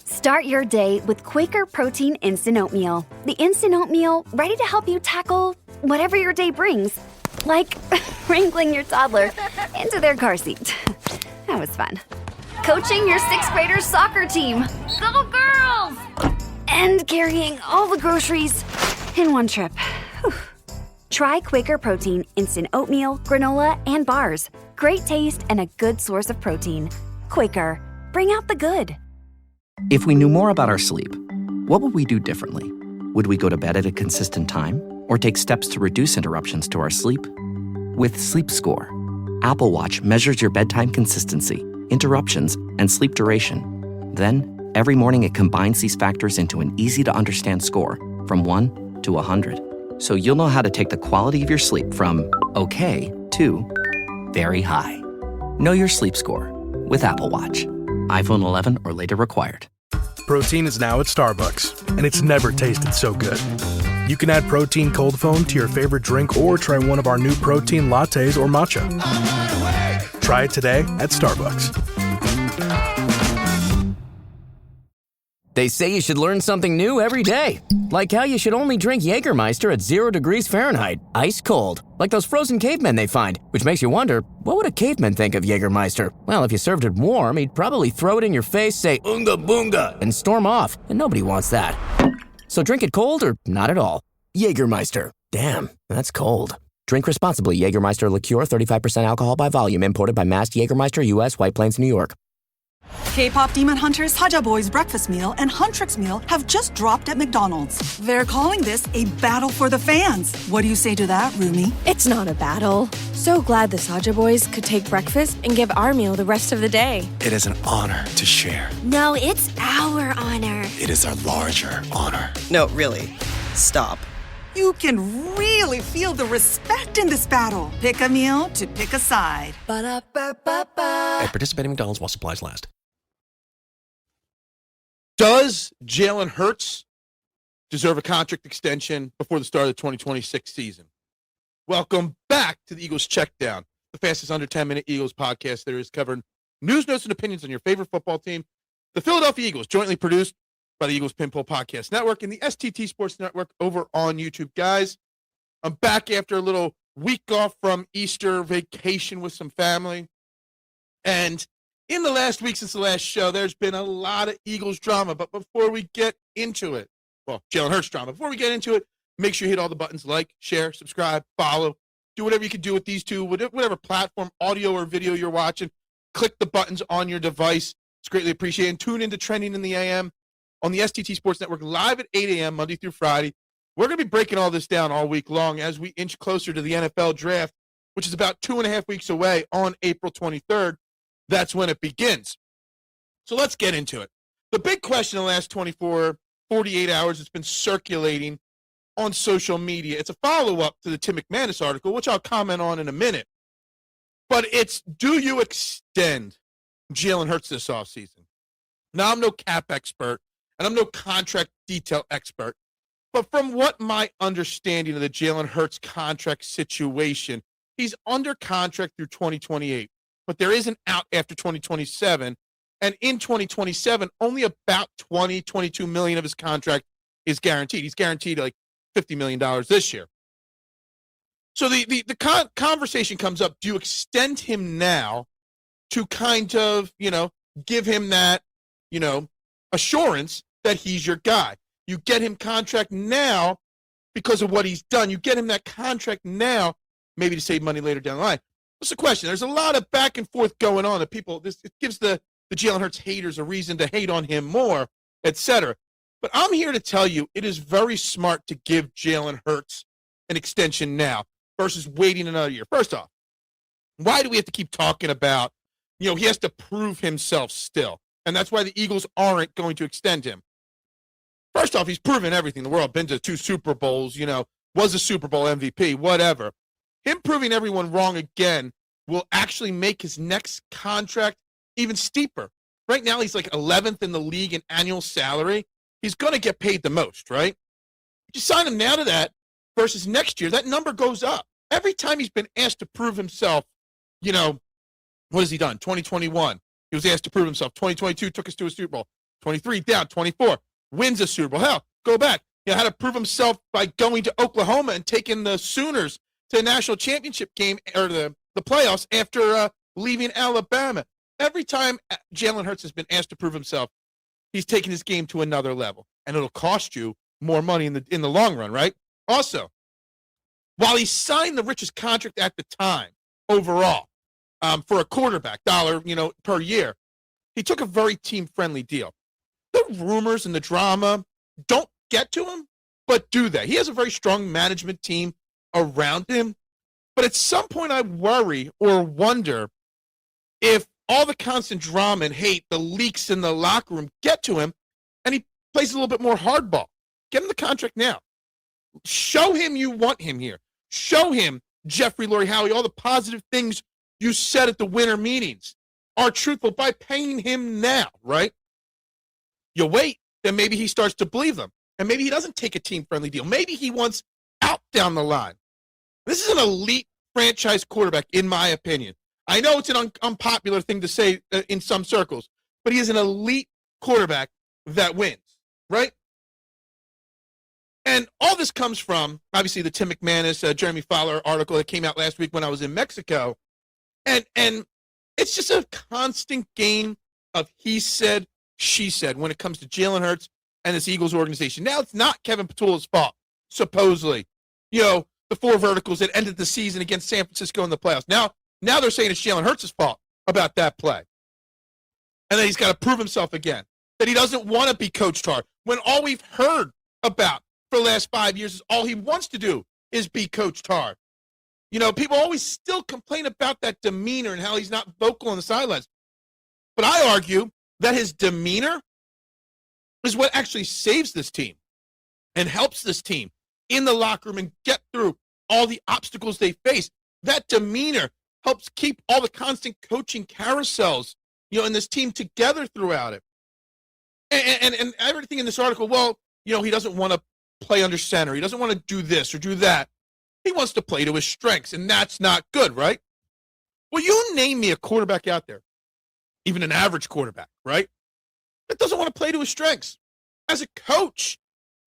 Start your day with Quaker Protein Instant Oatmeal. The instant oatmeal ready to help you tackle whatever your day brings. Like wrangling your toddler into their car seat. That was fun. Coaching your 6th graders soccer team. Go girls! And carrying all the groceries in one trip. Whew. Try Quaker Protein Instant Oatmeal, granola, and bars. Great taste and a good source of protein. Quaker, bring out the good. If we knew more about our sleep, what would we do differently? Would we go to bed at a consistent time or take steps to reduce interruptions to our sleep? With Sleep Score, Apple Watch measures your bedtime consistency, interruptions, and sleep duration. Then, every morning it combines these factors into an easy-to-understand score from 1 to 100. So you'll know how to take the quality of your sleep from okay to very high. Know your sleep score with Apple Watch. iPhone 11 or later required. Protein is now at Starbucks, and it's never tasted so good. You can add protein cold foam to your favorite drink or try one of our new protein lattes or matcha. Try it today at Starbucks. They say you should learn something new every day. Like how you should only drink Jägermeister at 0 degrees Fahrenheit, ice cold. Like those frozen cavemen they find, which makes you wonder, what would a caveman think of Jägermeister? Well, if you served it warm, he'd probably throw it in your face, say, "Unga boonga," and storm off. And nobody wants that. So drink it cold or not at all. Jägermeister. Damn, that's cold. Drink responsibly. Jägermeister liqueur, 35% alcohol by volume, imported by Mast Jägermeister, U.S., White Plains, New York. K-pop Demon Hunters Haja Boys Breakfast Meal and Huntrix Meal have just dropped at McDonald's. They're calling this a battle for the fans. What do you say to that, Rumi? It's not a battle. So glad the Saja Boys could take breakfast and give our meal the rest of the day. It is an honor to share. No, it's our honor. It is our larger honor. No, really. Stop. You can really feel the respect in this battle. Pick a meal to pick a side. Ba-da-ba-ba-ba. At participating McDonald's while supplies last. Does Jalen Hurts deserve a contract extension before the start of the 2026 season? Welcome back to the Eagles Checkdown, the fastest under 10-minute Eagles podcast there is, covering news, notes, and opinions on your favorite football team. The Philadelphia Eagles, jointly produced by the Eagles Pinpoll Podcast Network and the STT Sports Network over on YouTube. Guys, I'm back after a little week off from Easter vacation with some family. And in the last week since the last show, there's been a lot of Eagles drama. But before we get into it, well, Jalen Hurts drama, before we get into it, make sure you hit all the buttons: like, share, subscribe, follow. Do whatever you can do with these two, whatever platform, audio or video you're watching. Click the buttons on your device. It's greatly appreciated. And tune into Trending in the AM on the STT Sports Network live at 8 a.m. Monday through Friday. We're going to be breaking all this down all week long as we inch closer to the NFL draft, which is about 2.5 weeks away on April 23rd. That's when it begins. So let's get into it. The big question in the last 48 hours that's been circulating on social media, it's a follow-up to the Tim McManus article, which I'll comment on in a minute. But it's, do you extend Jalen Hurts this offseason? Now, I'm no cap expert, and I'm no contract detail expert. But from what my understanding of the Jalen Hurts contract situation, he's under contract through 2028. But there is an out after 2027. And in 2027, only about $22 million of his contract is guaranteed. He's guaranteed like $50 million this year. So the conversation comes up, do you extend him now to kind of, give him that, assurance that he's your guy? You get him contract now because of what he's done. You get him that contract now, maybe to save money later down the line. What's the question? There's a lot of back and forth going on. It gives the Jalen Hurts haters a reason to hate on him more, etc. But I'm here to tell you it is very smart to give Jalen Hurts an extension now versus waiting another year. First off, why do we have to keep talking about, he has to prove himself still, and that's why the Eagles aren't going to extend him. First off, he's proven everything in the world, been to 2 Super Bowls, was a Super Bowl MVP, whatever. Him proving everyone wrong again will actually make his next contract even steeper. Right now, he's like 11th in the league in annual salary. He's going to get paid the most, right? You sign him now to that versus next year, that number goes up. Every time he's been asked to prove himself, what has he done? 2021, he was asked to prove himself. 2022 took us to a Super Bowl. 23 down, 24, wins a Super Bowl. Hell, go back. Had to prove himself by going to Oklahoma and taking the Sooners to the national championship game or the playoffs after leaving Alabama. Every time Jalen Hurts has been asked to prove himself, he's taken his game to another level, and it'll cost you more money in the long run, right? Also, while he signed the richest contract at the time overall for a quarterback, dollar per year, he took a very team-friendly deal. The rumors and the drama don't get to him, but do they? He has a very strong management team around him, but at some point I worry or wonder if all the constant drama and hate, the leaks in the locker room get to him, and he plays a little bit more hardball. Get him the contract now. Show him you want him here. Show him, Jeffrey Lurie Howie, all the positive things you said at the winter meetings are truthful by paying him now, right? You wait, then maybe he starts to believe them. And maybe he doesn't take a team-friendly deal. Maybe he wants out down the line. This is an elite franchise quarterback, in my opinion. I know it's an unpopular thing to say in some circles, but he is an elite quarterback that wins, right? And all this comes from, obviously, the Tim McManus, Jeremy Fowler article that came out last week when I was in Mexico. And it's just a constant game of he said, she said when it comes to Jalen Hurts and this Eagles organization. Now it's not Kevin Petula's fault, supposedly. The four verticals that ended the season against San Francisco in the playoffs. Now they're saying it's Jalen Hurts' fault about that play. And then he's got to prove himself again. That he doesn't want to be coached hard. When all we've heard about for the last 5 years is all he wants to do is be coached hard. People always still complain about that demeanor and how he's not vocal on the sidelines. But I argue that his demeanor is what actually saves this team and helps this team in the locker room and get through all the obstacles they face. That demeanor helps keep all the constant coaching carousels, and this team together throughout it. And everything in this article, he doesn't want to play under center. He doesn't want to do this or do that. He wants to play to his strengths, and that's not good, right? Well, you name me a quarterback out there, even an average quarterback, right, that doesn't want to play to his strengths. As a coach,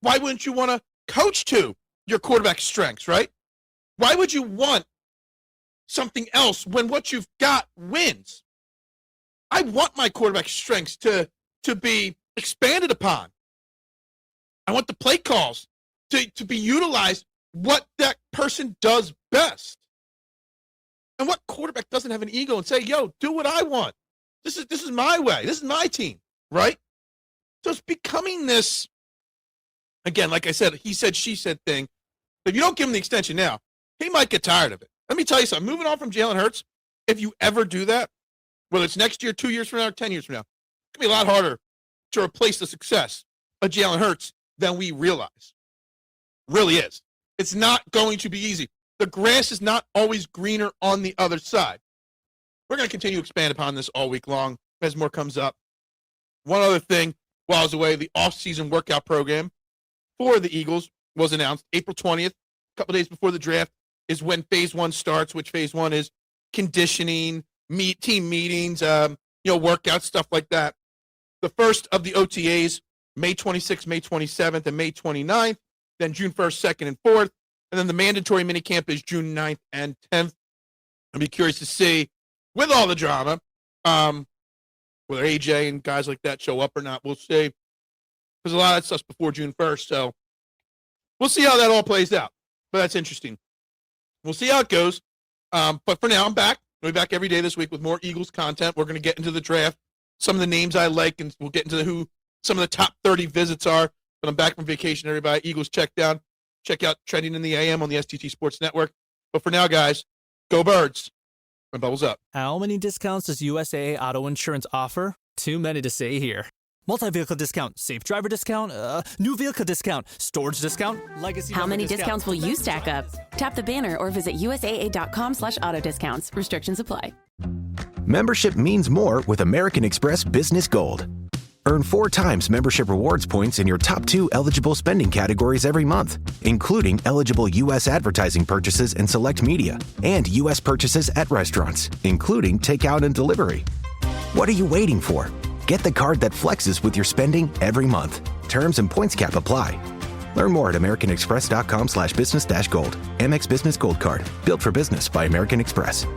why wouldn't you want to coach to your quarterback's strengths, right? Why would you want something else when what you've got wins? I want my quarterback's strengths to be expanded upon. I want the play calls to be utilized what that person does best. And what quarterback doesn't have an ego and say, yo, do what I want. This is my way. This is my team, right? So it's becoming this, again, like I said, he said, she said thing. If you don't give him the extension now, he might get tired of it. Let me tell you something. Moving on from Jalen Hurts, if you ever do that, whether it's next year, 2 years from now, or 10 years from now, it's going to be a lot harder to replace the success of Jalen Hurts than we realize. Really is. It's not going to be easy. The grass is not always greener on the other side. We're going to continue to expand upon this all week long as more comes up. One other thing, while I was away, the off-season workout program for the Eagles was announced April 20th, a couple days before the draft, is when phase one starts, which phase one is conditioning, team meetings, workouts, stuff like that. The first of the OTAs, May 26th, May 27th, and May 29th, then June 1st, 2nd, and 4th, and then the mandatory minicamp is June 9th and 10th. I'll be curious to see, with all the drama, whether AJ and guys like that show up or not. We'll see. There's a lot of stuff before June 1st, so we'll see how that all plays out. But that's interesting. We'll see how it goes. But for now, I'm back. I'll be back every day this week with more Eagles content. We're going to get into the draft, some of the names I like, and we'll get into who some of the top 30 visits are. But I'm back from vacation, everybody. Eagles Checkdown. Check out Trending in the AM on the STT Sports Network. But for now, guys, go Birds. And bubbles up. How many discounts does USAA Auto Insurance offer? Too many to say here. Multi-vehicle discount, safe driver discount, new vehicle discount, storage discount, legacy. How many discounts will you stack up? Tap the banner or visit USAA.com/auto discounts. Restrictions apply. Membership means more with American Express Business Gold. Earn 4 times membership rewards points in your top 2 eligible spending categories every month, including eligible U.S. advertising purchases and select media, and U.S. purchases at restaurants, including takeout and delivery. What are you waiting for? Get the card that flexes with your spending every month. Terms and points cap apply. Learn more at americanexpress.com/business-gold. Amex Business Gold Card. Built for business by American Express.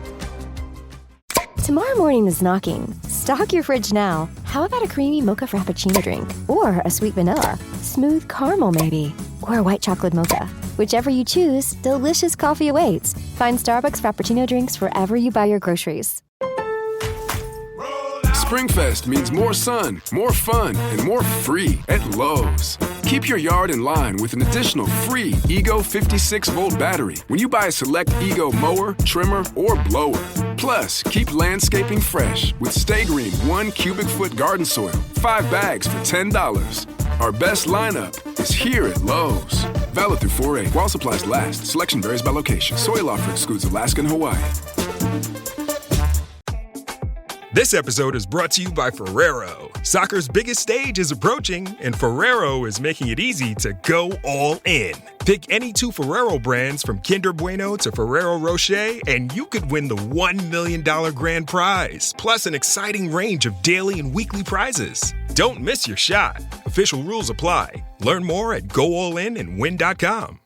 Tomorrow morning is knocking. Stock your fridge now. How about a creamy mocha frappuccino drink? Or a sweet vanilla? Smooth caramel maybe? Or a white chocolate mocha? Whichever you choose, delicious coffee awaits. Find Starbucks Frappuccino drinks wherever you buy your groceries. Springfest means more sun, more fun, and more free at Lowe's. Keep your yard in line with an additional free Ego 56-volt battery when you buy a select Ego mower, trimmer, or blower. Plus, keep landscaping fresh with Stay Green 1 cubic foot garden soil, 5 bags for $10. Our best lineup is here at Lowe's. Valid through 4/8 while supplies last. Selection varies by location. Soil offer excludes Alaska and Hawaii. This episode is brought to you by Ferrero. Soccer's biggest stage is approaching, and Ferrero is making it easy to go all in. Pick any 2 Ferrero brands from Kinder Bueno to Ferrero Rocher, and you could win the $1 million grand prize, plus an exciting range of daily and weekly prizes. Don't miss your shot. Official rules apply. Learn more at goallinandwin.com.